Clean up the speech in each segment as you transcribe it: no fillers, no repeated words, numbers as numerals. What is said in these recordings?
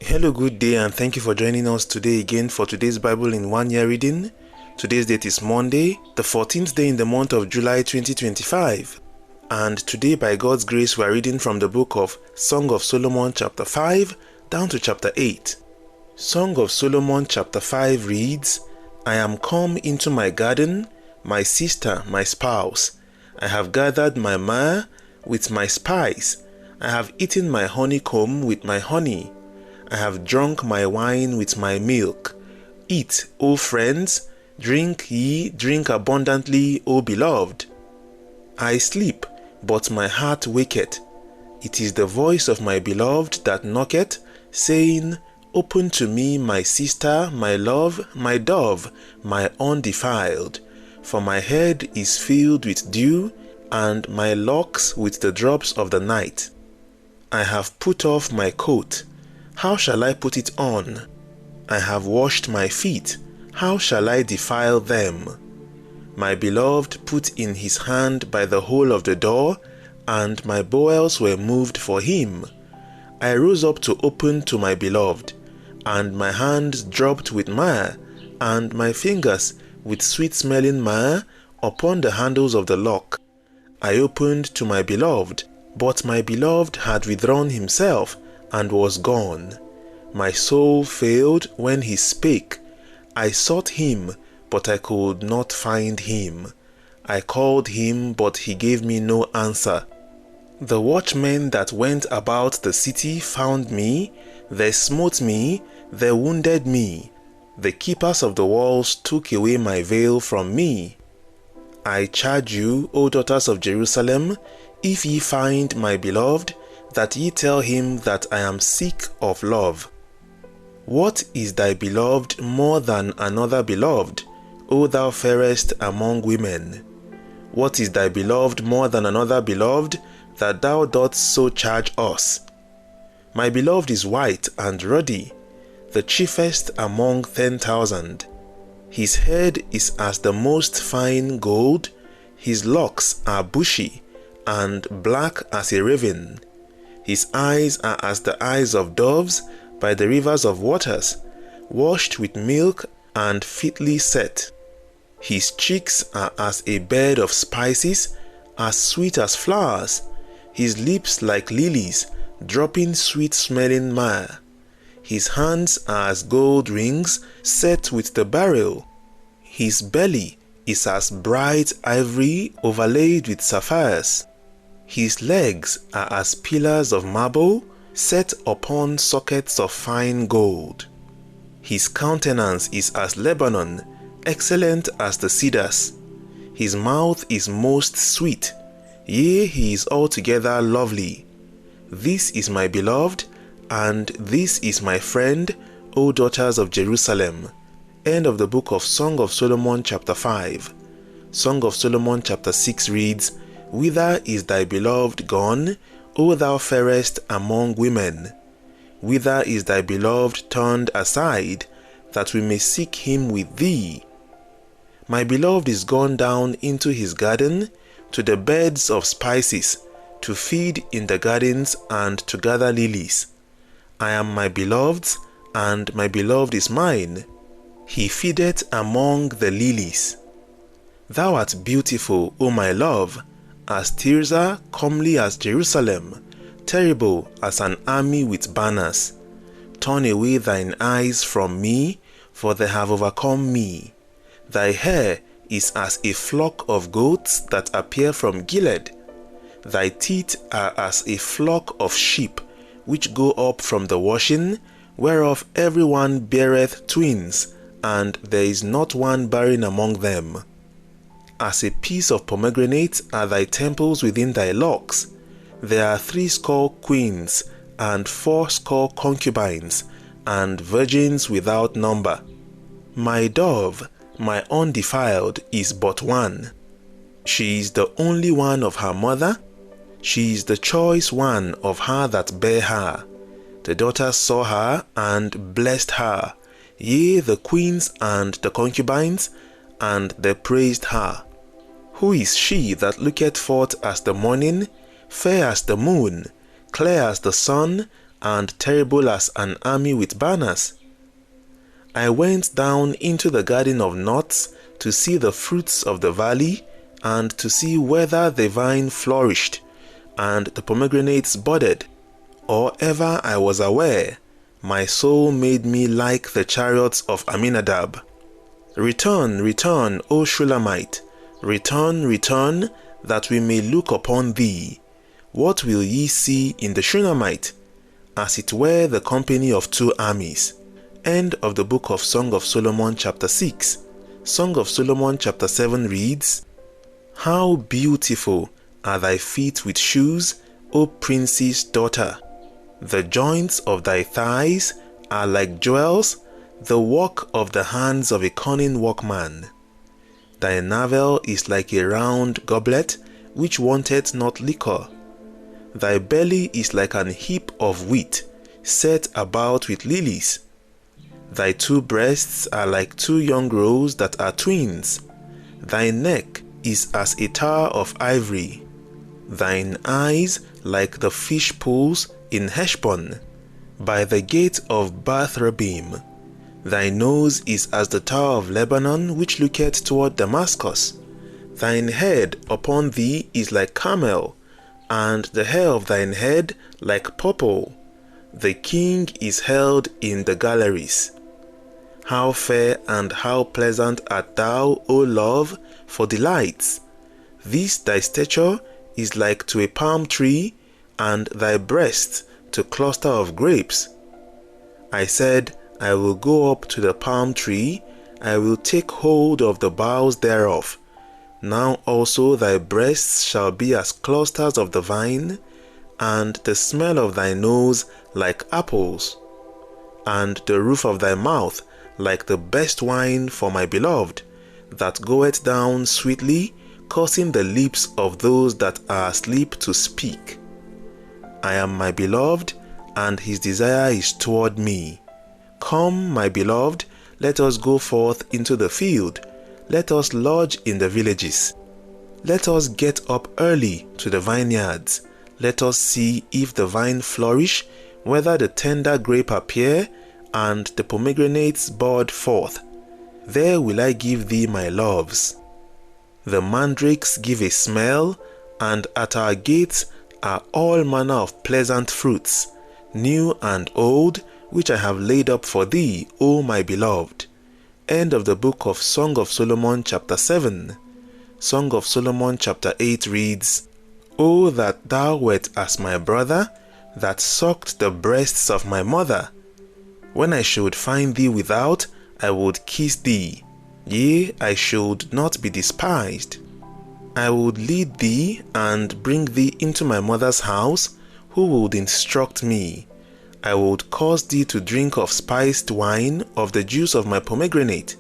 Hello, good day, and thank you for joining us today again for today's Bible in 1 year reading. Today's date is Monday, the 14th day in the month of July 2025. And today, by God's grace, we are reading from the book of Song of Solomon chapter 5 down to chapter 8. Song of Solomon chapter 5 reads, I am come into my garden, my sister, my spouse. I have gathered my myrrh with my spice. I have eaten my honeycomb with my honey. I have drunk my wine with my milk. Eat, O friends, drink ye, drink abundantly, O beloved. I sleep, but my heart waketh. It is the voice of my beloved that knocketh, saying, Open to me, my sister, my love, my dove, my undefiled. For my head is filled with dew, and my locks with the drops of the night. I have put off my coat. How shall I put it on? I have washed my feet. How shall I defile them? My beloved put in his hand by the hole of the door, and my bowels were moved for him. I rose up to open to my beloved, and my hands dropped with myrrh, and my fingers with sweet-smelling myrrh upon the handles of the lock. I opened to my beloved, but my beloved had withdrawn himself, and was gone. My soul failed when he spake. I sought him, but I could not find him. I called him, but he gave me no answer. The watchmen that went about the city found me. They smote me, they wounded me. The keepers of the walls took away my veil from me. I charge you, O daughters of Jerusalem, if ye find my beloved, that ye tell him that I am sick of love. What is thy beloved more than another beloved, O thou fairest among women? What is thy beloved more than another beloved, that thou dost so charge us? My beloved is white and ruddy, the chiefest among 10,000. His head is as the most fine gold, his locks are bushy, and black as a raven. His eyes are as the eyes of doves by the rivers of waters, washed with milk and fitly set. His cheeks are as a bed of spices, as sweet as flowers. His lips like lilies, dropping sweet-smelling myrrh. His hands are as gold rings set with the beryl. His belly is as bright ivory overlaid with sapphires. His legs are as pillars of marble set upon sockets of fine gold. His countenance is as Lebanon, excellent as the cedars. His mouth is most sweet, yea, he is altogether lovely. This is my beloved, and this is my friend, O daughters of Jerusalem. End of the book of Song of Solomon chapter 5. Song of Solomon chapter 6 reads, Whither is thy beloved gone, O thou fairest among women? Whither is thy beloved turned aside, that we may seek him with thee? My beloved is gone down into his garden, to the beds of spices, to feed in the gardens and to gather lilies. I am my beloved's, and my beloved is mine. He feedeth among the lilies. Thou art beautiful, O my love, as Tirzah, comely as Jerusalem, terrible as an army with banners. Turn away thine eyes from me, for they have overcome me. Thy hair is as a flock of goats that appear from Gilead. Thy teeth are as a flock of sheep, which go up from the washing, whereof every one beareth twins, and there is not one barren among them. As a piece of pomegranate are thy temples within thy locks. There are 80 queens, and 80 concubines, and virgins without number. My dove, my undefiled, is but one. She is the only one of her mother. She is the choice one of her that bare her. The daughters saw her and blessed her, yea, the queens and the concubines, and they praised her. Who is she that looketh forth as the morning, fair as the moon, clear as the sun, and terrible as an army with banners. I went down into the garden of nuts to see the fruits of the valley, and to see whether the vine flourished, and the pomegranates budded. Or ever I was aware, my soul made me like the chariots of Aminadab. Return, return, O Shulamite, return, return, that we may look upon thee. What will ye see in the Shunammite? As it were the company of two armies. End of the book of Song of Solomon chapter 6. Song of Solomon chapter 7 reads, How beautiful are thy feet with shoes, O prince's daughter! The joints of thy thighs are like jewels, the work of the hands of a cunning workman. Thy navel is like a round goblet, which wanteth not liquor. Thy belly is like an heap of wheat, set about with lilies. Thy two breasts are like two young roes that are twins. Thy neck is as a tower of ivory. Thine eyes like the fish pools in Heshbon, by the gate of Bath-rabbim. Thy nose is as the tower of Lebanon, which looketh toward Damascus. Thine head upon thee is like camel, and the hair of thine head like purple. The king is held in the galleries. How fair and how pleasant art thou, O love, for delights! This thy stature is like to a palm tree, and thy breast to cluster of grapes. I said, I will go up to the palm tree, I will take hold of the boughs thereof. Now also thy breasts shall be as clusters of the vine, and the smell of thy nose like apples, and the roof of thy mouth like the best wine for my beloved, that goeth down sweetly, causing the lips of those that are asleep to speak. I am my beloved, and his desire is toward me. Come, my beloved, let us go forth into the field. Let us lodge in the villages. Let us get up early to the vineyards. Let us see if the vine flourish, whether the tender grape appear, and the pomegranates bud forth. There will I give thee my loves. The mandrakes give a smell, and at our gates are all manner of pleasant fruits, new and old, which I have laid up for thee, O my beloved. End of the book of Song of Solomon chapter 7. Song of Solomon chapter 8 reads, O that thou wert as my brother, that sucked the breasts of my mother! When I should find thee without, I would kiss thee. Yea, I should not be despised. I would lead thee and bring thee into my mother's house, who would instruct me. I would cause thee to drink of spiced wine, of the juice of my pomegranate.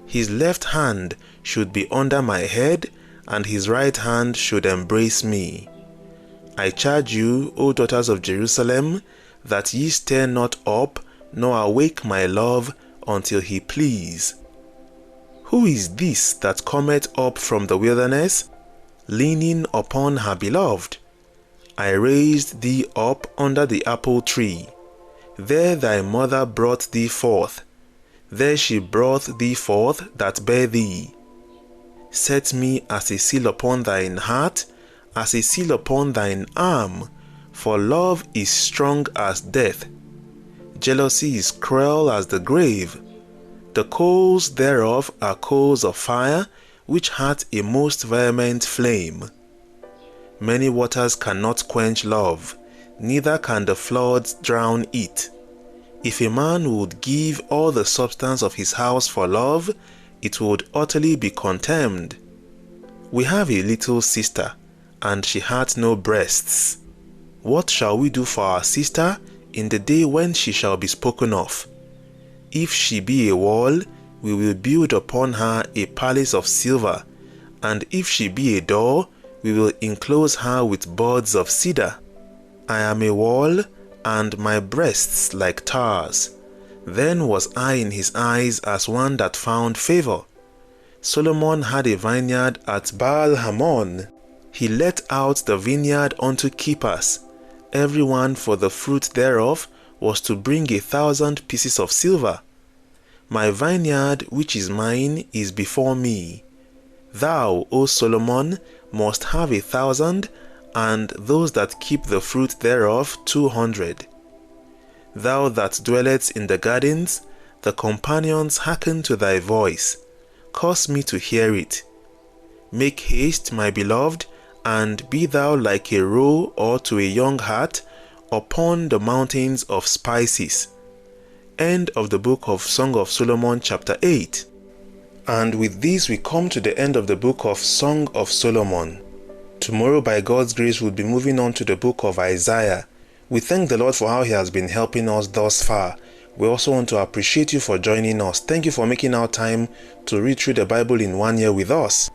His left hand should be under my head, and his right hand should embrace me. I charge you, O daughters of Jerusalem, that ye stir not up, nor awake my love, until he please. Who is this that cometh up from the wilderness, leaning upon her beloved? I raised thee up under the apple tree. There thy mother brought thee forth. There she brought thee forth that bare thee. Set me as a seal upon thine heart, as a seal upon thine arm, for love is strong as death. Jealousy is cruel as the grave. The coals thereof are coals of fire, which hath a most vehement flame. Many waters cannot quench love, neither can the floods drown it. If a man would give all the substance of his house for love, it would utterly be contemned. We have a little sister, and she hath no breasts. What shall we do for our sister in the day when she shall be spoken of? If she be a wall, we will build upon her a palace of silver, and if she be a door, we will enclose her with boards of cedar. I am a wall, and my breasts like towers. Then was I in his eyes as one that found favor. Solomon had a vineyard at Baal Hamon. He let out the vineyard unto keepers. every one for the fruit thereof was to bring 1,000 pieces of silver. My vineyard which is mine is before me. Thou, O Solomon, must have 1,000, and those that keep the fruit thereof 200. Thou that dwellest in the gardens, the companions hearken to thy voice. Cause me to hear it. Make haste, my beloved, and be thou like a roe or to a young hart upon the mountains of spices. End of the book of Song of Solomon chapter 8. And with this we come to the end of the book of Song of Solomon. Tomorrow by God's grace we'll be moving on to the book of Isaiah. We thank the Lord for how He has been helping us thus far. We also want to appreciate you for joining us. Thank you for making our time to read through the Bible in 1 year with us.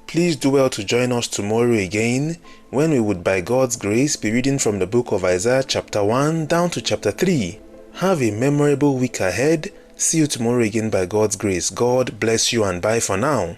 Please do well to join us tomorrow again when we would by God's grace be reading from the book of Isaiah chapter 1 down to chapter 3. Have a memorable week ahead. See you tomorrow again by God's grace. God bless you and bye for now.